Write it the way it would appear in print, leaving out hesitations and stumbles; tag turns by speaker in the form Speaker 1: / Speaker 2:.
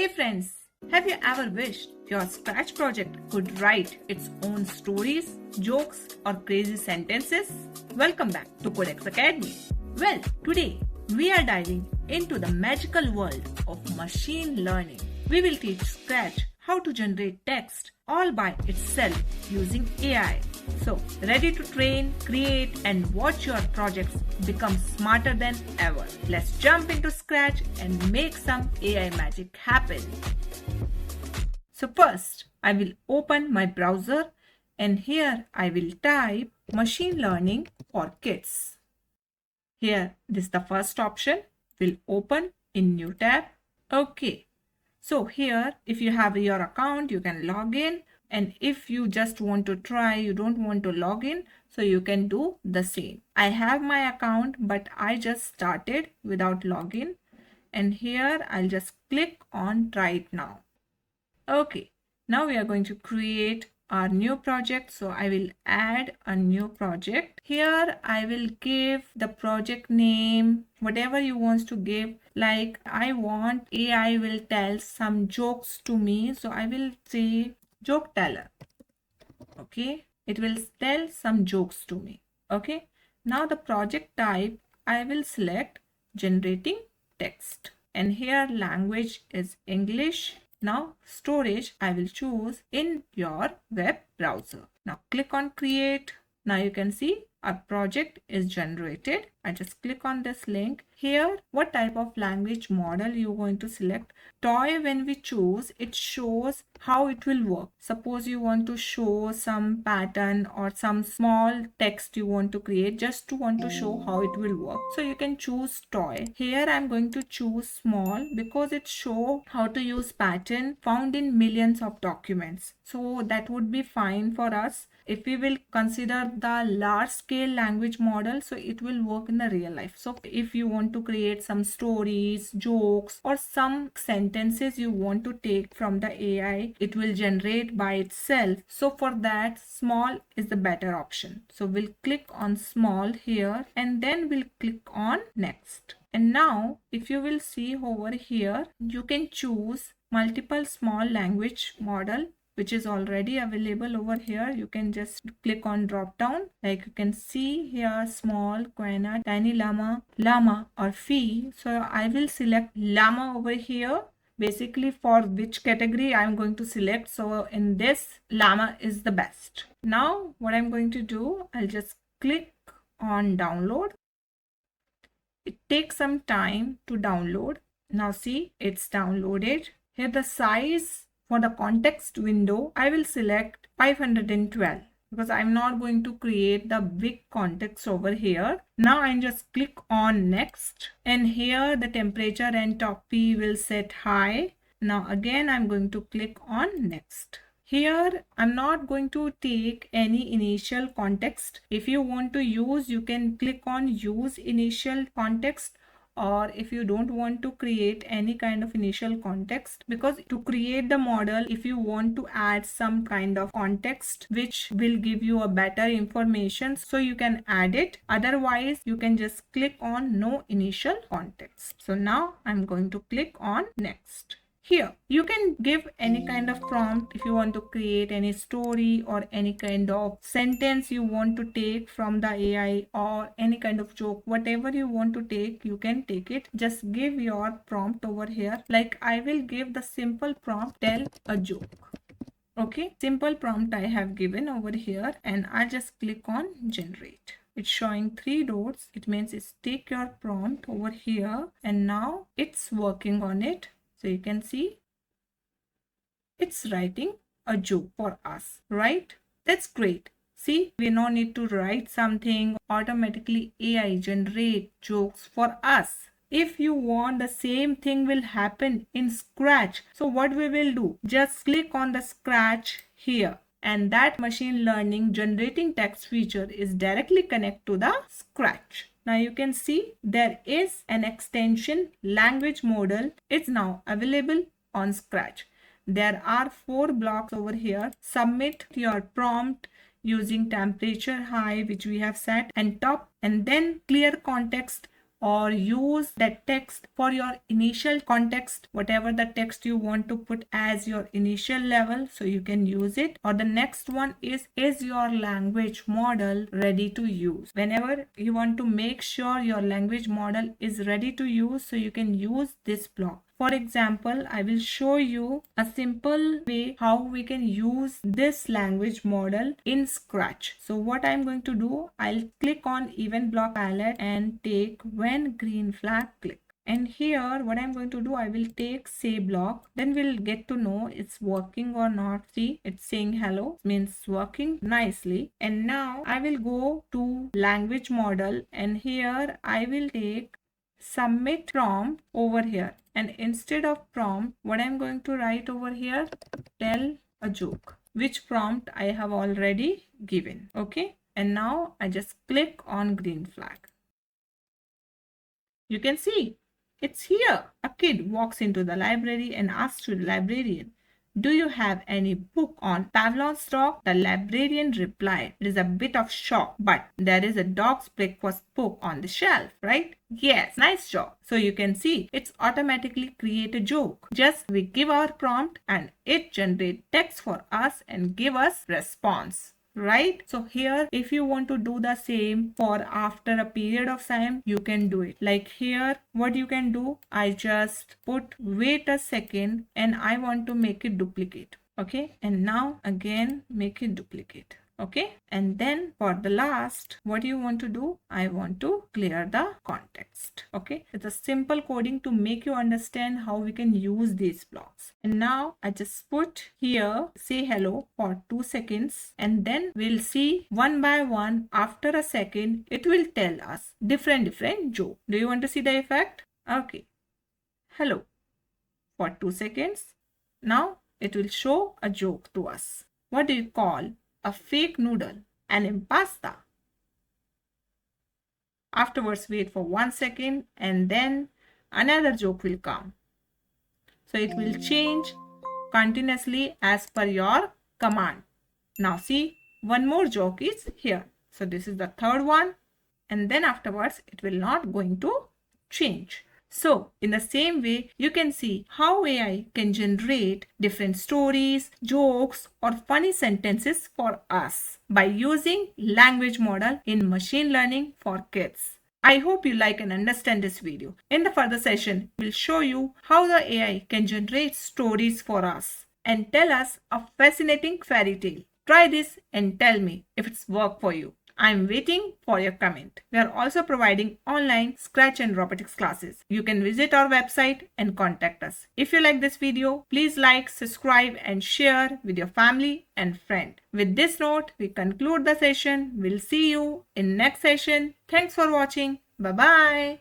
Speaker 1: Hey friends, have you ever wished your Scratch project could write its own stories, jokes, or crazy sentences? Welcome back to Kodex Academy. Well, today we are diving into the magical world of machine learning. We will teach Scratch how to generate text all by itself using AI. So, ready to train, create, and watch your projects become smarter than ever. Let's jump into Scratch and make some AI magic happen. So first, I will open my browser and here I will type machine learning for kids. Here, this is the first option. We'll open in new tab. Okay. So here, if you have your account, you can log in. And if you just want to try, you don't want to log in, so you can do the same. I have my account, but I just started without login. And here, I'll just click on try it now. Okay, now we are going to create our new project. So I will add a new project. Here I will give the project name, whatever you want to give. Like I want AI will tell some jokes to me. So I will say joke teller. Okay, it will tell some jokes to me. Okay, now the project type, I will select generating text. And here language is English. Now storage, I will choose in your web browser. Now click on create. Now you can see our project is generated. I just click on this link. Here, what type of language model you're going to select. Toy, when we choose, it shows how it will work. Suppose you want to show some pattern or some small text you want to create, just to want to show how it will work. So you can choose toy. Here I'm going to choose small because it shows how to use pattern found in millions of documents. So that would be fine for us. If we will consider the large scale language model, so it will work in the real life. So if you want to create some stories, jokes, or some sentences you want to take from the AI, it will generate by itself. So for that, small is the better option. So we'll click on small here and then we'll click on next. And now if you will see over here, you can choose multiple small language model which is already available over here. You can just click on drop down. Like you can see here, small, quena, tiny llama, llama or phi. So I will select llama over here. Basically for which category I'm going to select. So in this, llama is the best. Now what I'm going to do, I'll just click on download. It takes some time to download. Now see, it's downloaded. Here the size for the context window, I will select 512 because I'm not going to create the big context over here. Now I just click on next and here the temperature and top P will set high. Now again I'm going to click on next. Here I'm not going to take any initial context. If you want to use, you can click on use initial context. Or if you don't want to create any kind of initial context, because to create the model, if you want to add some kind of context which will give you a better information, so you can add it. Otherwise you can just click on no initial context. So now I'm going to click on next. Here you can give any kind of prompt if you want to create any story or any kind of sentence you want to take from the AI or any kind of joke, whatever you want to take, you can take it. Just give your prompt over here. Like I will give the simple prompt, tell a joke. Okay, simple prompt I have given over here and I just click on generate. It's showing 3 dots. It means it's take your prompt over here and now it's working on it. So you can see it's writing a joke for us, right? That's great. See, we no need to write something. Automatically AI generate jokes for us. If you want the same thing will happen in Scratch, so what we will do? Just click on the Scratch here. And that machine learning generating text feature is directly connected to the Scratch. Now you can see there is an extension language model. It's now available on Scratch. There are 4 blocks over here. Submit your prompt using temperature high, which we have set, and top, and then clear context or use that text for your initial context, whatever the text you want to put as your initial level, so you can use it. Or the next one is your language model ready to use? Whenever you want to make sure your language model is ready to use, so you can use this block. For example, I will show you a simple way how we can use this language model in Scratch. So what I'm going to do, I'll click on event block palette and take when green flag click. And here what I'm going to do, I will take say block, then we'll get to know it's working or not. See, it's saying hello, means working nicely. And now I will go to language model, and here I will take submit prompt over here, and instead of prompt, what I'm going to write over here, tell a joke, which prompt I have already given. Okay, and now I just click on green flag. You can see it's here. A kid walks into the library and asks to the librarian, "Do you have any book on Pavlov's dog?" The librarian replied, "It is a bit of shock, but there is a dog's breakfast book on the shelf, right?" Yes, nice job. So you can see it's automatically create a joke. Just we give our prompt and it generates text for us and give us response. Right? So here, if you want to do the same for after a period of time, you can do it. Like here, what you can do, I just put wait a second and I want to make it duplicate. Okay, and now again make it duplicate. Okay, and then for the last, what you want to do, I want to clear the context. Okay, it's a simple coding to make you understand how we can use these blocks. And now I just put here say hello for 2 seconds, and then we'll see one by one. After a second, it will tell us different joke. Do you want to see the effect? Okay, hello for 2 seconds. Now it will show a joke to us. What do you call a fake noodle, an impasta? Afterwards, wait for 1 second and then another joke will come. So it will change continuously as per your command. Now see, one more joke is here. So this is the third one, and then afterwards it will not going to change. So in the same way, you can see how AI can generate different stories, jokes, or funny sentences for us by using language model in machine learning for kids. I hope you like and understand this video. In the further session, we'll show you how the AI can generate stories for us and tell us a fascinating fairy tale. Try this and tell me if it's worked for you. I'm waiting for your comment. We are also providing online Scratch and robotics classes. You can visit our website and contact us. If you like this video, please like, subscribe, and share with your family and friend. With this note, we conclude the session. We'll see you in next session. Thanks for watching. Bye-bye.